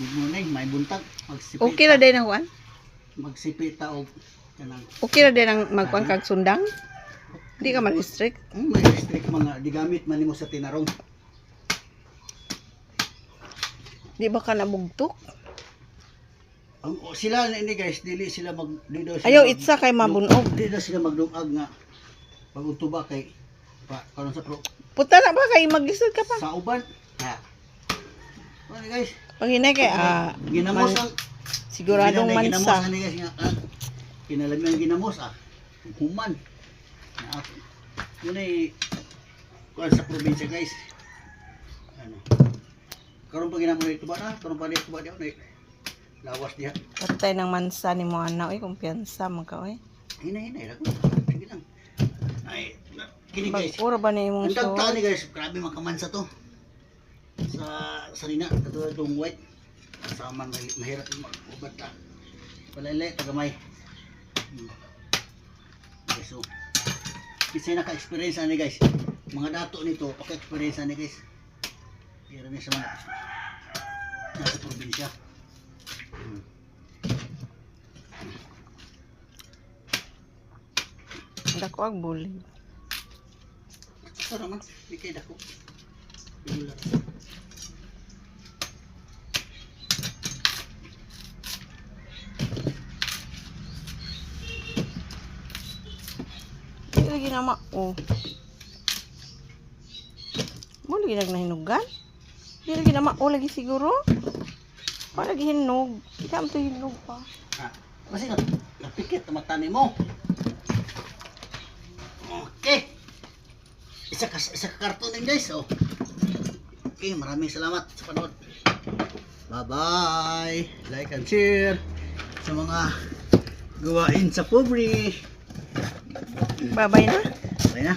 Good morning, may buntag. Magsipita. Okay ra din ang kuan? Magsipita og kanang Okay ra din ang magkuan kag sundang? Di ka ma-restrict? may restrict mga digamit man nimo sa tinarong. Di ba ka nabugtok? Ang sila ni guys, dili sila di daw sila Ayaw itsa kay mabunog. Di daw sila magdungag nga pag-utuba kay karon sa pro Puta na ba kay maglisod ka pa? sa uban. Ha. Ano guys? Pag hinay kay Ginamos ang siguradong ginamos mansa. ani guys nga kinalami ang ginamos human. Yun ay kuan sa probinsya guys. Ano? Karon pa ginamo ito ba na? Karon pa dito ba diyan ay lawas diha. Patay ng mansa ni mo ana oy, kumpiyansa man ka oy. Hinay-hinay lang. Sige lang. Ay, kini guys. Bagpura ba na imong Ang show? dagta ni guys, grabe makamansa to. Sa salina, katulad itong white. Kasama mahirap yung mag-ubat ka. Palele, tagamay. Okay, so, kasi naka-experience ni guys. Mga dato nito, paka-experience ni guys. Kaya rin sa mga nasa probinsya. Dako ag bully. Tara man, di kayo dako. Bila. Di lagi na mao. Mo lagi nagnahinugan? Di lagi na mao lagi siguro. Pa lagi hinog. Di am to hinog pa. Kasi napikit ang mata mo. Okay. Isa ka karton din guys. Oh. Okay, maraming salamat sa panood. Bye-bye. Like and share sa mga gawain sa pobre. Babay na. Bye na.